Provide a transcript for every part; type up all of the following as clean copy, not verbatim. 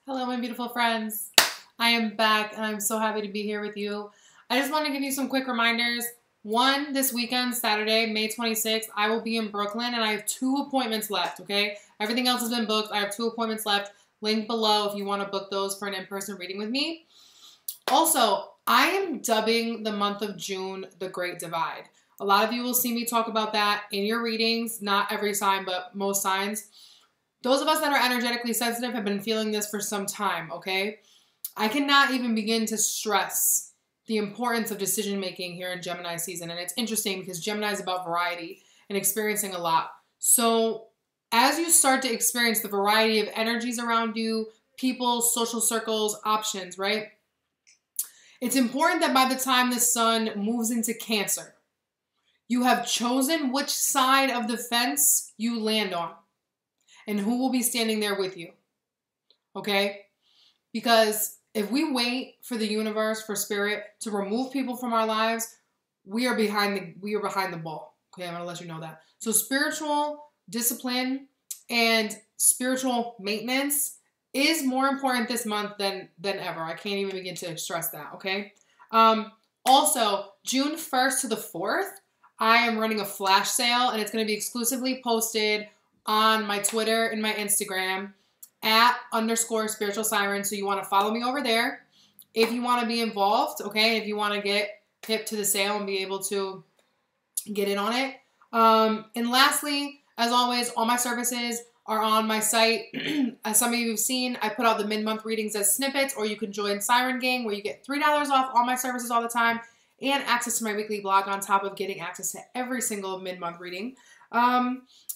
Hello, my beautiful friends. I am back and I'm so happy to be here with you. I just want to give you some quick reminders. One, this weekend, Saturday, May 26th, I will be in Brooklyn and I have 2 appointments left, okay? Everything else has been booked. I have 2 appointments left. Link below if you want to book those for an in-person reading with me. Also, I am dubbing the month of June the Great Divide. A lot of you will see me talk about that in your readings. Not every sign, but most signs. Those of us that are energetically sensitive have been feeling this for some time, okay? I cannot even begin to stress the importance of decision making here in Gemini season. And it's interesting because Gemini is about variety and experiencing a lot. So as you start to experience the variety of energies around you, people, social circles, options, right? It's important that by the time the sun moves into Cancer, you have chosen which side of the fence you land on and who will be standing there with you, okay? Because if we wait for the universe, for spirit to remove people from our lives, we are behind the ball. Okay, I'm gonna let you know that. So spiritual discipline and spiritual maintenance is more important this month than ever. I can't even begin to stress that, okay? Also, June 1st to the 4th, I am running a flash sale and it's gonna be exclusively posted on my Twitter and my Instagram @_spiritual siren. So you want to follow me over there if you want to be involved, okay? If you want to get hip to the sale and be able to get in on it. And lastly, as always, all my services are on my site. As some of you have seen, I put out the mid-month readings as snippets, or you can join Siren Gang where you get $3 off all my services all the time and access to my weekly blog on top of getting access to every single mid-month reading.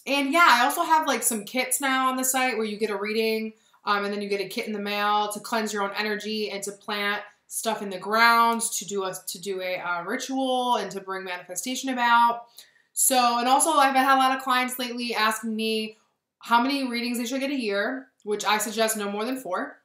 And yeah, I also have like some kits now on the site where you get a reading and then you get a kit in the mail to cleanse your own energy and to plant stuff in the ground, to do a ritual and to bring manifestation about. So, and also I've had a lot of clients lately asking me how many readings they should get a year, which I suggest no more than 4,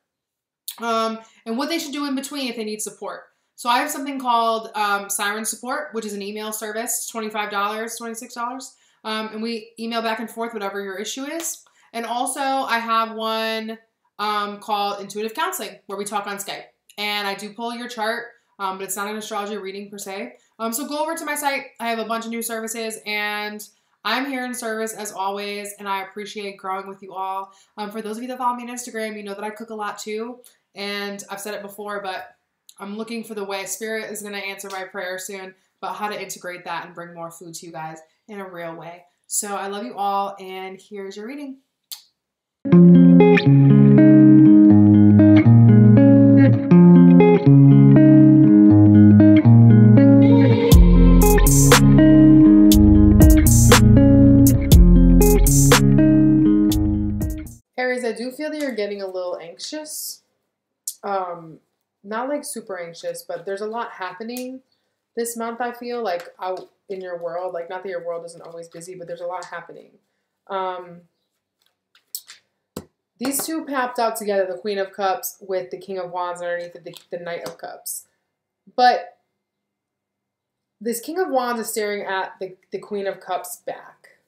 and what they should do in between if they need support. So I have something called Siren Support, which is an email service, $25, $26. And we email back and forth whatever your issue is. And also I have one called Intuitive Counseling where we talk on Skype. And I do pull your chart, but it's not an astrology reading per se. So go over to my site. I have a bunch of new services and I'm here in service as always. And I appreciate growing with you all. For those of you that follow me on Instagram, you know that I cook a lot too. And I've said it before, but I'm looking for the way. Spirit is going to answer my prayer soon about how to integrate that and bring more food to you guys in a real way. So I love you all, and here's your reading. Aries, I do feel that you're getting a little anxious. Not like super anxious, but there's a lot happening this month, I feel, like out in your world. Like, not that your world isn't always busy, but there's a lot happening. These two popped out together, the Queen of Cups with the King of Wands underneath the Knight of Cups. But this King of Wands is staring at the Queen of Cups back.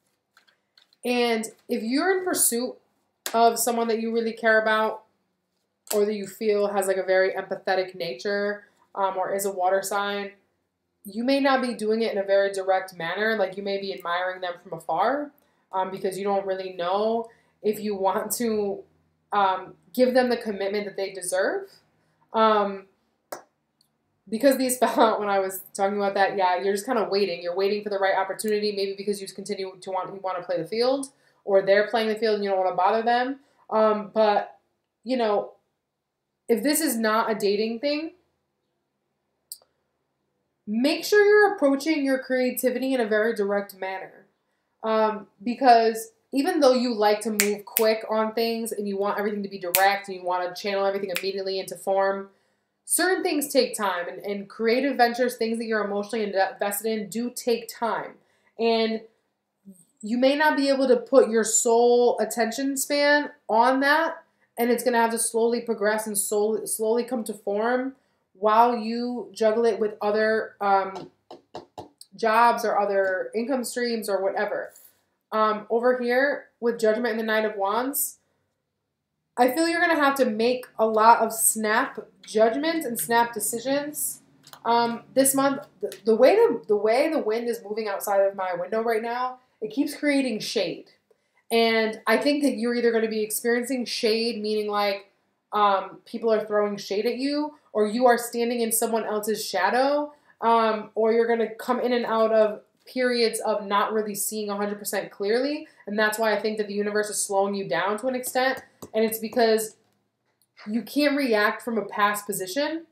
And if you're in pursuit of someone that you really care about or that you feel has like a very empathetic nature or is a water sign, you may not be doing it in a very direct manner. Like, you may be admiring them from afar because you don't really know if you want to give them the commitment that they deserve. Because these fell out when I was talking about that, yeah, you're just kind of waiting. You're waiting for the right opportunity, maybe because you want to play the field, or they're playing the field and you don't want to bother them. But, you know, if this is not a dating thing, make sure you're approaching your creativity in a very direct manner. Because even though you like to move quick on things and you want everything to be direct and you want to channel everything immediately into form, certain things take time. And creative ventures, things that you're emotionally invested in, do take time. And you may not be able to put your sole attention span on that, and it's going to have to slowly progress and slowly come to form while you juggle it with other jobs or other income streams or whatever. Over here with Judgment and the Knight of Wands, I feel you're going to have to make a lot of snap judgments and snap decisions this month. The way the wind is moving outside of my window right now, it keeps creating shade. And I think that you're either going to be experiencing shade, meaning like people are throwing shade at you, or you are standing in someone else's shadow, or you're going to come in and out of periods of not really seeing 100% clearly. And that's why I think that the universe is slowing you down to an extent. And it's because you can't react from a past position.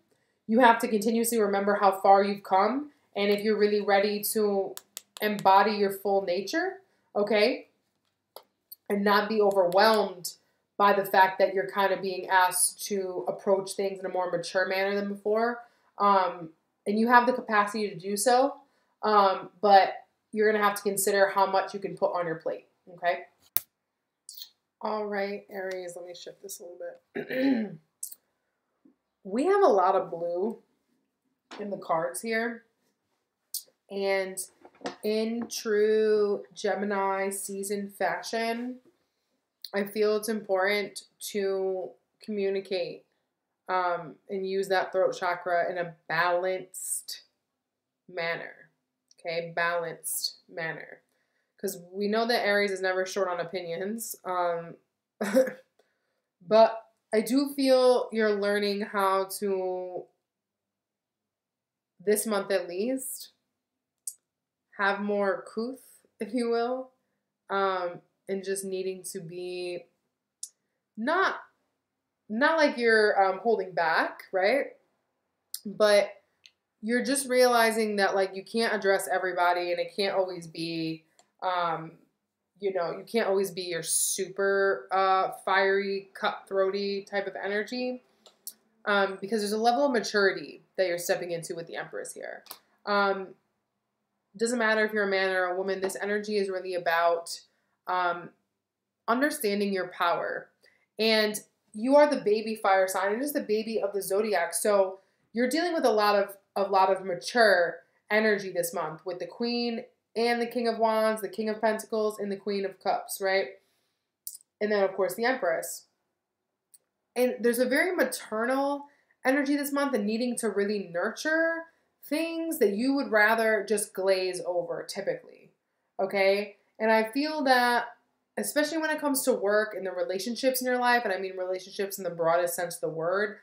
You have to continuously remember how far you've come. And if you're really ready to embody your full nature, okay, and not be overwhelmed by the fact that you're kind of being asked to approach things in a more mature manner than before. And you have the capacity to do so. But you're going to have to consider how much you can put on your plate. Okay. All right, Aries, let me shift this a little bit. We have a lot of blue in the cards here. And in true Gemini season fashion, I feel it's important to communicate and use that throat chakra in a balanced manner. Okay, balanced manner. Because we know that Aries is never short on opinions. But I do feel you're learning how to, this month at least, have more couth, if you will. And just needing to be not like you're holding back, right? But you're just realizing that like you can't address everybody, and it can't always be, you can't always be your super fiery, cutthroaty type of energy, because there's a level of maturity that you're stepping into with the Empress here. Doesn't matter if you're a man or a woman. This energy is really about understanding your power, and you are the baby fire sign. It is the baby of the zodiac, so you're dealing with a lot of mature energy this month with the Queen and the King of Wands, the King of Pentacles, and the Queen of Cups, right? And then, of course, the Empress. And there's a very maternal energy this month and needing to really nurture things that you would rather just glaze over, typically, okay? And I feel that, especially when it comes to work and the relationships in your life, and I mean relationships in the broadest sense of the word,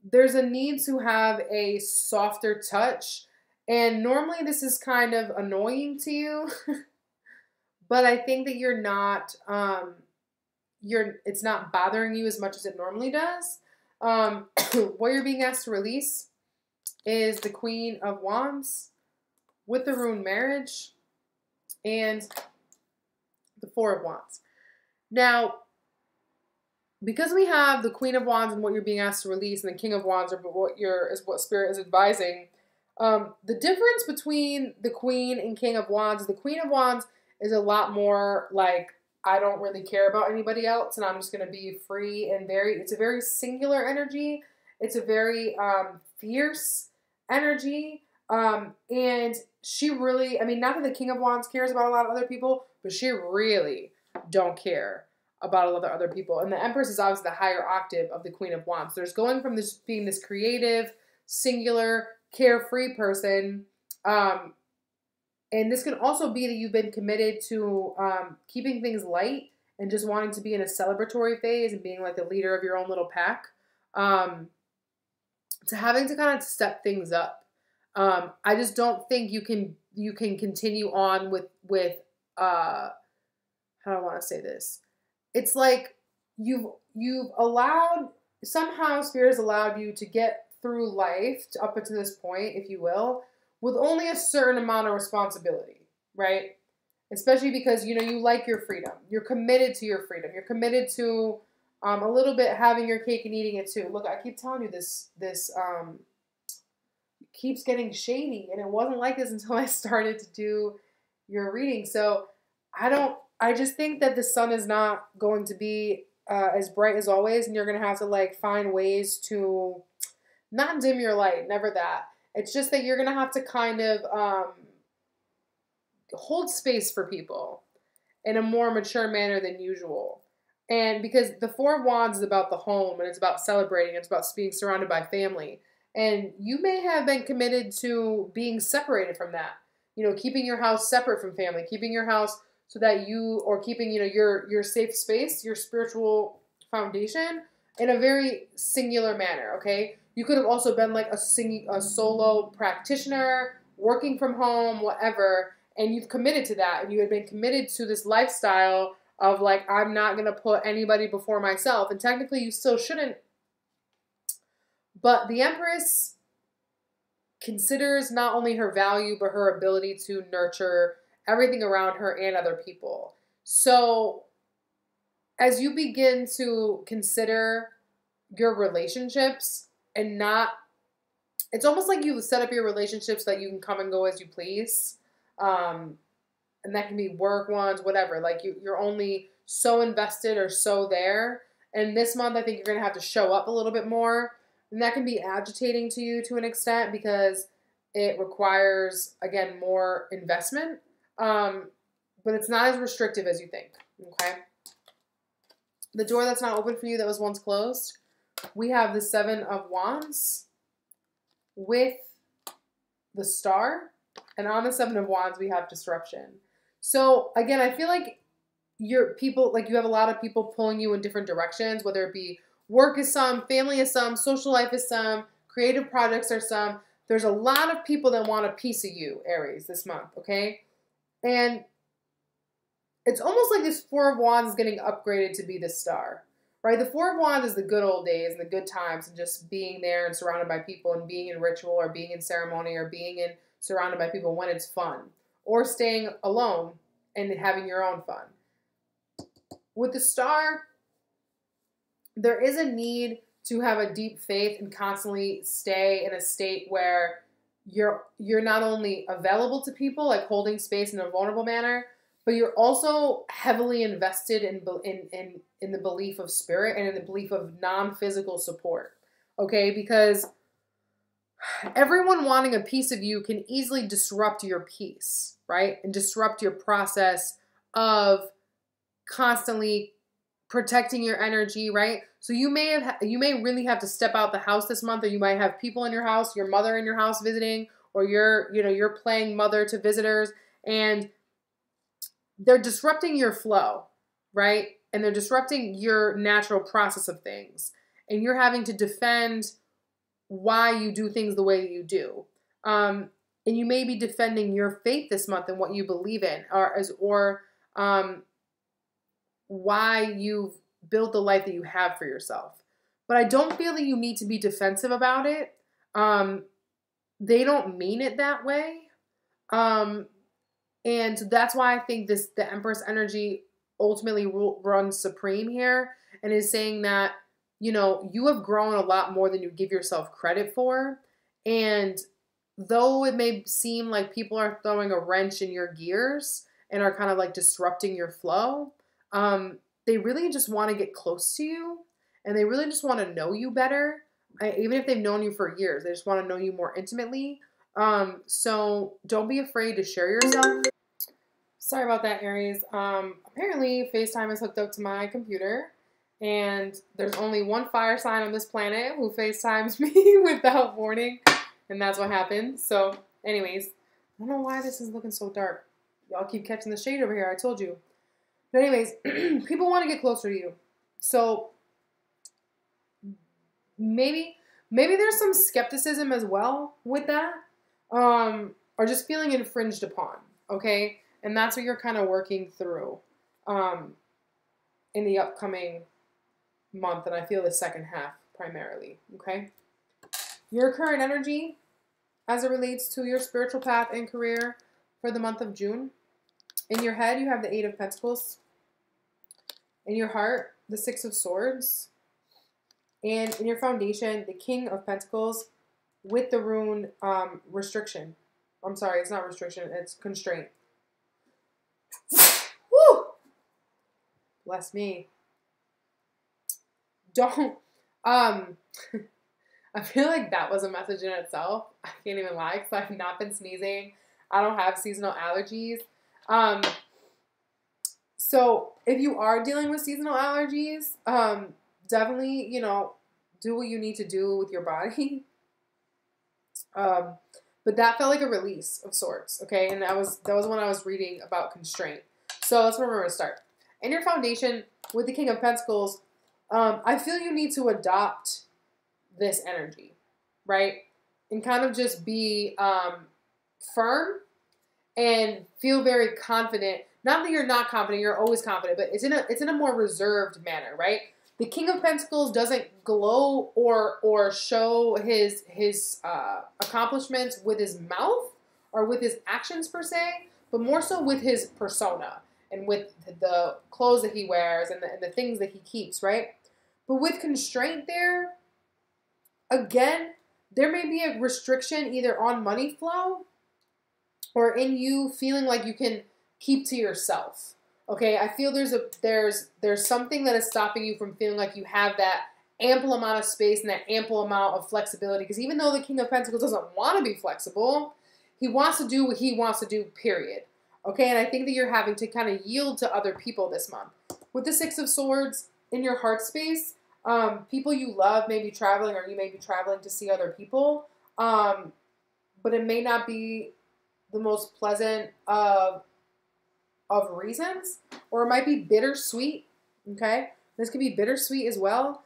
there's a need to have a softer touch. And normally this is kind of annoying to you, but I think that you're not, it's not bothering you as much as it normally does. What you're being asked to release is the Queen of Wands with the rune marriage and the Four of Wands. Now, because we have the Queen of Wands and what you're being asked to release, and the King of Wands are what Spirit is advising. The difference between the Queen and King of Wands, the Queen of Wands is a lot more like, I don't really care about anybody else, and I'm just going to be free and it's a very singular energy. It's a very fierce energy. And she really, I mean, not that the King of Wands cares about a lot of other people, but she really don't care about a lot of other people. And the Empress is obviously the higher octave of the Queen of Wands. There's going from this being this creative, singular, carefree person. And this can also be that you've been committed to keeping things light and just wanting to be in a celebratory phase and being like the leader of your own little pack. To having to kind of step things up. I just don't think you can continue on with how do I want to say this? It's like you've allowed, somehow Spirit has allowed you to get through life up until this point, if you will, with only a certain amount of responsibility, right? Especially because, you like your freedom. You're committed to your freedom. You're committed to a little bit having your cake and eating it too. Look, I keep telling you this keeps getting shady, and it wasn't like this until I started to do your reading. So I just think that the sun is not going to be as bright as always, and you're going to have to like find ways to not dim your light, never that. It's just that you're going to have to kind of hold space for people in a more mature manner than usual. And because the Four of Wands is about the home and it's about celebrating, it's about being surrounded by family. And you may have been committed to being separated from that. You know, keeping your house separate from family, keeping your house so that you, or keeping, you know, your safe space, your spiritual foundation in a very singular manner, okay? You could have also been like a solo practitioner, working from home, whatever, and you've committed to that, and you had been committed to this lifestyle of like, I'm not going to put anybody before myself, and technically you still shouldn't, but the Empress considers not only her value, but her ability to nurture everything around her and other people. So as you begin to consider your relationships and not, it's almost like you set up your relationships so that you can come and go as you please. And that can be work ones, whatever. Like you're only so invested or so there. And this month, I think you're going to have to show up a little bit more. And that can be agitating to you to an extent because it requires, again, more investment. But it's not as restrictive as you think, okay? The door that's not open for you that was once closed, we have the Seven of Wands with the Star. And on the Seven of Wands, we have disruption. So, again, I feel like you have a lot of people pulling you in different directions, whether it be work is some, family is some, social life is some, creative projects are some. There's a lot of people that want a piece of you, Aries, this month, okay? And it's almost like this Four of Wands is getting upgraded to be the Star, right? The Four of Wands is the good old days and the good times and just being there and surrounded by people and being in ritual or being in ceremony or surrounded by people when it's fun, or staying alone and having your own fun. With the Star, there is a need to have a deep faith and constantly stay in a state where you're not only available to people, like holding space in a vulnerable manner, but you're also heavily invested in the belief of spirit and in the belief of non-physical support, okay? Because everyone wanting a piece of you can easily disrupt your peace, right? And disrupt your process of constantly protecting your energy, right? So you may really have to step out the house this month, or you might have people in your house, your mother in your house visiting, or you're playing mother to visitors, and they're disrupting your flow, right? And they're disrupting your natural process of things. And you're having to defend why you do things the way that you do. And you may be defending your faith this month and what you believe in, or why you've built the life that you have for yourself. But I don't feel that you need to be defensive about it. They don't mean it that way. And that's why I think the Empress energy ultimately runs supreme here and is saying that, you know, you have grown a lot more than you give yourself credit for. And though it may seem like people are throwing a wrench in your gears and are kind of like disrupting your flow, they really just want to get close to you, and they really just want to know you better. Even if they've known you for years, they just want to know you more intimately. So don't be afraid to share yourself. Sorry about that, Aries. Apparently FaceTime is hooked up to my computer, and there's only one fire sign on this planet who FaceTimes me without warning, and that's what happened. So anyways, I don't know why this is looking so dark. Y'all keep catching the shade over here, I told you. But anyways, people want to get closer to you. So maybe there's some skepticism as well with that, or just feeling infringed upon, okay? And that's what you're kind of working through in the upcoming month, and I feel the second half primarily, okay? Your current energy as it relates to your spiritual path and career for the month of June. In your head, you have the Eight of Pentacles. In your heart, the Six of Swords. And in your foundation, the King of Pentacles with the rune restriction. I'm sorry, it's not restriction, it's constraint. Woo! Bless me. Don't, I feel like that was a message in itself. I can't even lie, because I've not been sneezing. I don't have seasonal allergies. So if you are dealing with seasonal allergies, definitely, you know, do what you need to do with your body. But that felt like a release of sorts, okay? And that was when I was reading about constraint. So that's where we're going to start. In your foundation, with the King of Pentacles, I feel you need to adopt this energy, right? And kind of just be firm and feel very confident. Not that you're not confident, you're always confident, but it's in a more reserved manner, right? The King of Pentacles doesn't glow or show his accomplishments with his mouth or with his actions per se, but more so with his persona and with the clothes that he wears and the things that he keeps, right? But with constraint there, again, there may be a restriction either on money flow or in you feeling like you can keep to yourself. Okay, I feel there's something that is stopping you from feeling like you have that ample amount of space and that ample amount of flexibility. Because even though the King of Pentacles doesn't want to be flexible, he wants to do what he wants to do, period. Okay, and I think that you're having to kind of yield to other people this month. With the Six of Swords in your heart space, people you love may be traveling, or you may be traveling to see other people. But it may not be the most pleasant of reasons, or it might be bittersweet. Okay, this could be bittersweet as well,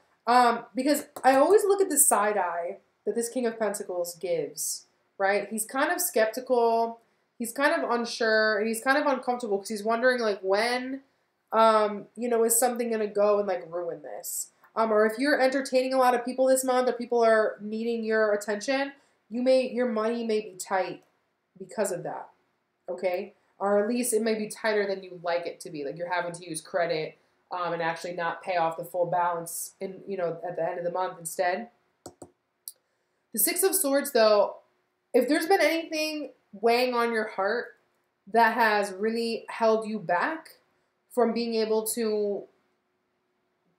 because I always look at the side eye that this King of Pentacles gives, right? He's kind of skeptical, he's kind of unsure, and he's kind of uncomfortable because he's wondering, like, when you know, is something gonna go and like ruin this, or if you're entertaining a lot of people this month, or people are needing your attention, your money may be tight because of that. Okay, or at least it may be tighter than you like it to be. Like you're having to use credit and actually not pay off the full balance in, you know, at the end of the month instead. The Six of Swords, though, if there's been anything weighing on your heart that has really held you back from being able to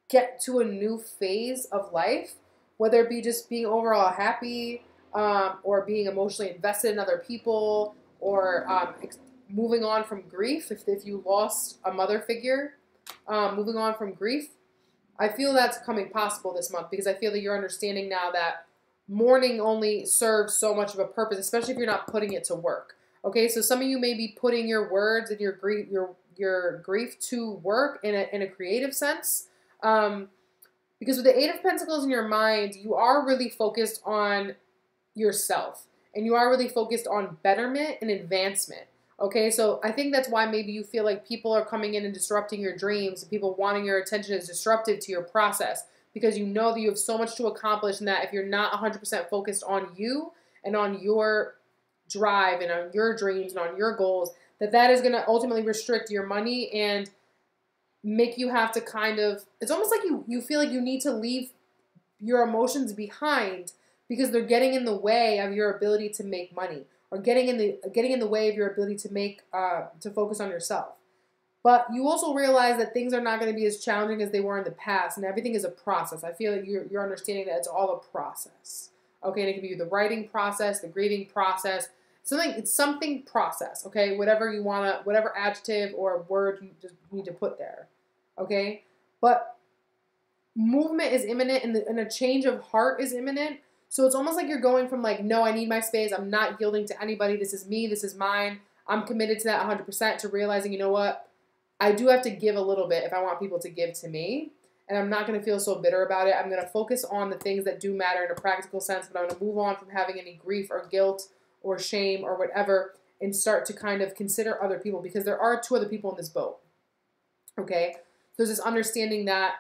get to a new phase of life, whether it be just being overall happy or being emotionally invested in other people, or moving on from grief, if you lost a mother figure, moving on from grief, I feel that's coming possible this month, because I feel that you're understanding now that mourning only serves so much of a purpose, especially if you're not putting it to work. Okay, so some of you may be putting your words and your grief to work in a creative sense, because with the Eight of Pentacles in your mind, you are really focused on yourself, and you are really focused on betterment and advancement. Okay, so I think that's why maybe you feel like people are coming in and disrupting your dreams, and people wanting your attention is disruptive to your process, because you know that you have so much to accomplish, and that if you're not 100% focused on you and on your drive and on your dreams and on your goals, that is going to ultimately restrict your money and make you have to kind of, it's almost like you feel like you need to leave your emotions behind, because they're getting in the way of your ability to make money, or getting in the way of your ability to make to focus on yourself. But you also realize that things are not going to be as challenging as they were in the past, and everything is a process. I feel like you're understanding that it's all a process. Okay, and it can be the writing process, the grieving process, something process. Okay, whatever adjective or word you just need to put there. Okay, but movement is imminent, and a change of heart is imminent. So it's almost like you're going from like, no, I need my space, I'm not yielding to anybody, this is me, this is mine, I'm committed to that 100%, to realizing, you know what, I do have to give a little bit if I want people to give to me, and I'm not going to feel so bitter about it. I'm going to focus on the things that do matter in a practical sense, but I'm going to move on from having any grief or guilt or shame or whatever, and start to kind of consider other people, because there are two other people in this boat. Okay? There's this understanding that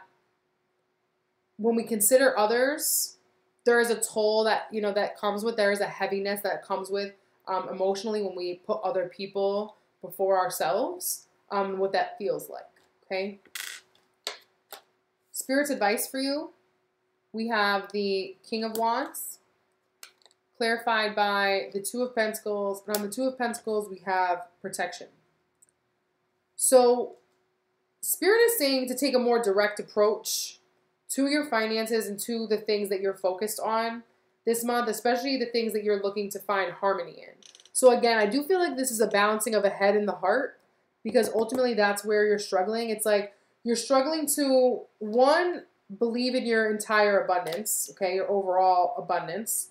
when we consider others, there is a toll that, you know, that comes with, there is a heaviness that comes with emotionally when we put other people before ourselves, what that feels like, okay? Spirit's advice for you, we have the King of Wands, clarified by the Two of Pentacles, and on the Two of Pentacles, we have protection. So, Spirit is saying to take a more direct approach to your finances and to the things that you're focused on this month, especially the things that you're looking to find harmony in. So again, I do feel like this is a balancing of the head and the heart. because ultimately that's where you're struggling. It's like you're struggling to, one, believe in your entire abundance, okay, your overall abundance,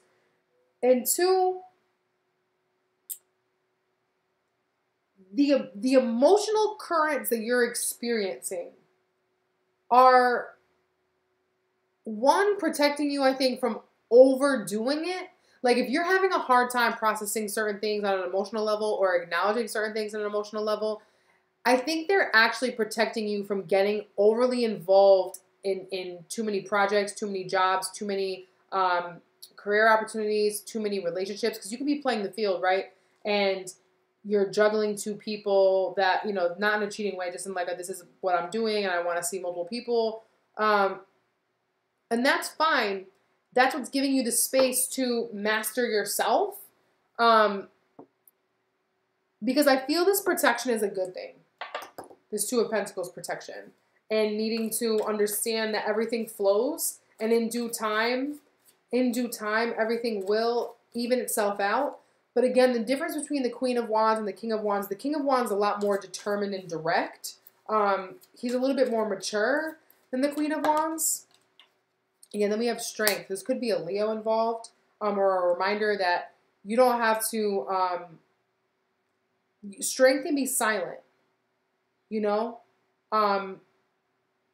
and two, the emotional currents that you're experiencing are, one, protecting you, I think, from overdoing it. Like if you're having a hard time processing certain things on an emotional level or acknowledging certain things on an emotional level, I think they're actually protecting you from getting overly involved in too many projects, too many jobs, too many career opportunities, too many relationships, because you could be playing the field, right? And you're juggling two people that, you know, not in a cheating way, just in like, this is what I'm doing and I want to see multiple people. And that's fine. That's what's giving you the space to master yourself. Because I feel this protection is a good thing. This Two of Pentacles protection. And needing to understand that everything flows. And in due time, everything will even itself out. But again, the difference between the Queen of Wands and the King of Wands is a lot more determined and direct. He's a little bit more mature than the Queen of Wands. Again, then we have Strength. This could be a Leo involved, or a reminder that you don't have to, strength can be silent, you know?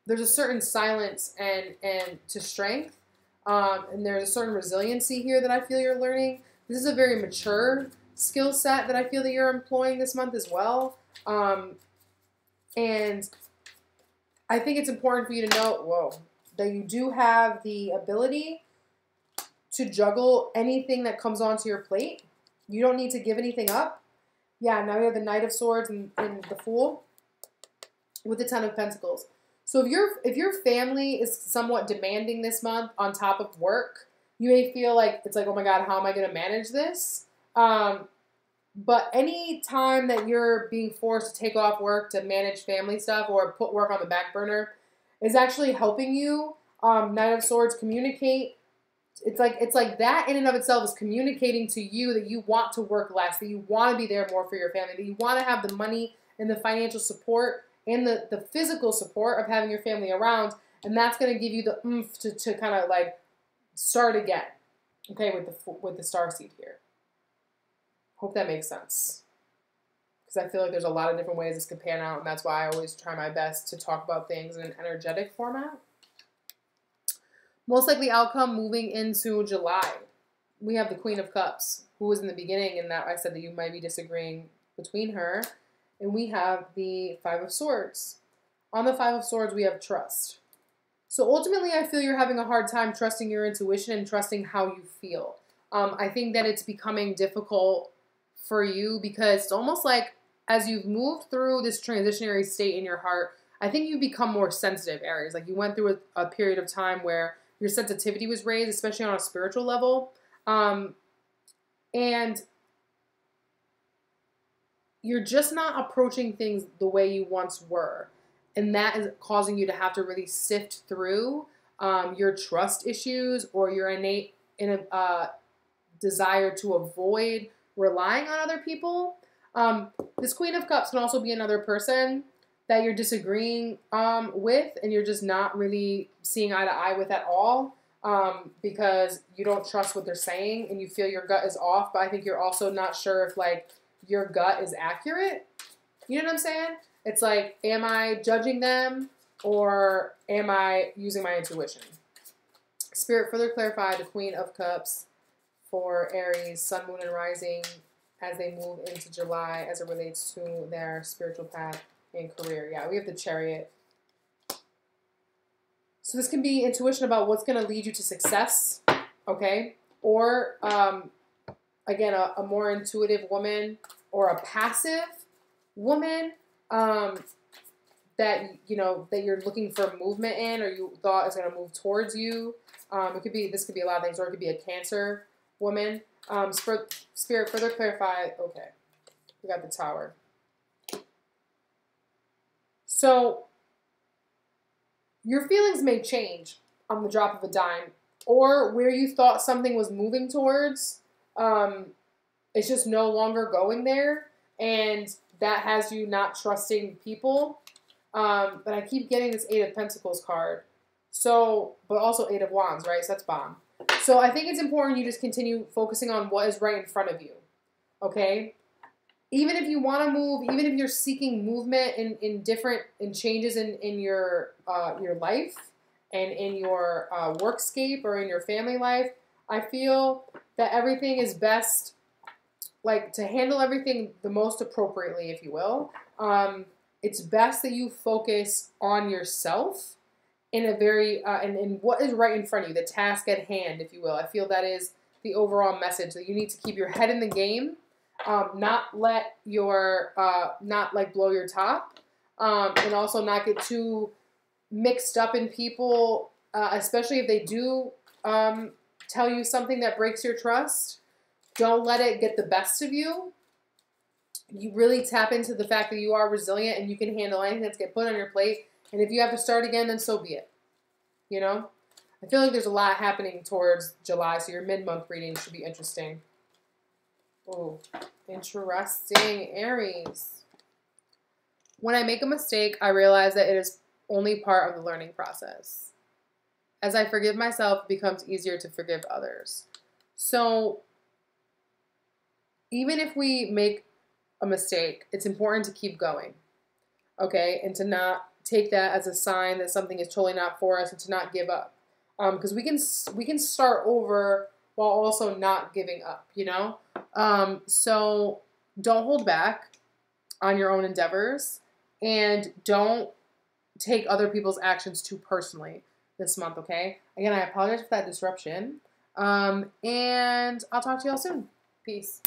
There's a certain silence and to strength, and there's a certain resiliency here that I feel you're learning. This is a very mature skill set that I feel that you're employing this month as well. And I think it's important for you to know, that you do have the ability to juggle anything that comes onto your plate. You don't need to give anything up. Yeah, now you have the Knight of Swords and the Fool with the Ten of Pentacles. So if your family is somewhat demanding this month on top of work, you may feel like, it's like, oh my God, how am I going to manage this? But any time that you're being forced to take off work to manage family stuff or put work on the back burner is actually helping you. Knight of Swords, communicate. It's like that in and of itself is communicating to you that you want to work less, that you want to be there more for your family, that you want to have the money and the financial support and the physical support of having your family around. And that's going to give you the oomph to kind of like start again. Okay, with the Starseed here. Hope that makes sense. Because I feel like there's a lot of different ways this could pan out, and that's why I always try my best to talk about things in an energetic format. Most likely outcome moving into July. We have the Queen of Cups, who was in the beginning, and that I said that you might be disagreeing between her. And we have the Five of Swords. On the Five of Swords, we have trust. So ultimately, I feel you're having a hard time trusting your intuition and trusting how you feel. I think that it's becoming difficult for you because it's almost like as you've moved through this transitionary state in your heart, I think you've become more sensitive, Aries. Like you went through a period of time where your sensitivity was raised, especially on a spiritual level. And you're just not approaching things the way you once were. And that is causing you to have to really sift through your trust issues or your innate desire to avoid relying on other people. This Queen of Cups can also be another person that you're disagreeing with and you're just not really seeing eye to eye with at all because you don't trust what they're saying and you feel your gut is off, but I think you're also not sure if like your gut is accurate. You know what I'm saying? It's like, am I judging them or am I using my intuition? Spirit, further clarify the Queen of Cups for Aries, Sun, Moon, and Rising as they move into July as it relates to their spiritual path and career. Yeah, we have the Chariot. So this can be intuition about what's going to lead you to success, okay? Or, again, a more intuitive woman or a passive woman that, you know, that you're looking for movement in or you thought is going to move towards you. This could be a lot of things, or it could be a Cancer woman. Spirit, further clarify. Okay, we got the Tower. So your feelings may change on the drop of a dime, or where you thought something was moving towards, it's just no longer going there. And that has you not trusting people. But I keep getting this 8 of Pentacles card. So, but also 8 of Wands, right? So that's bomb. So I think it's important you just continue focusing on what is right in front of you. Okay? Even if you want to move, even if you're seeking movement in changes in your life and in your workscape or in your family life, I feel that everything is best, like, to handle everything the most appropriately, if you will. It's best that you focus on yourself in a very, in what is right in front of you, the task at hand, if you will. I feel that is the overall message, that you need to keep your head in the game, not let your, not like blow your top, and also not get too mixed up in people, especially if they do tell you something that breaks your trust. Don't let it get the best of you. You really tap into the fact that you are resilient and you can handle anything that's get put on your plate. And if you have to start again, then so be it. You know? I feel like there's a lot happening towards July, so your mid-month reading should be interesting. Oh, interesting, Aries. When I make a mistake, I realize that it is only part of the learning process. As I forgive myself, it becomes easier to forgive others. So, even if we make a mistake, it's important to keep going, okay? And to not take that as a sign that something is totally not for us, and to not give up. Because we can start over while also not giving up, you know? So don't hold back on your own endeavors, and don't take other people's actions too personally this month, okay? Again, I apologize for that disruption. And I'll talk to y'all soon. Peace.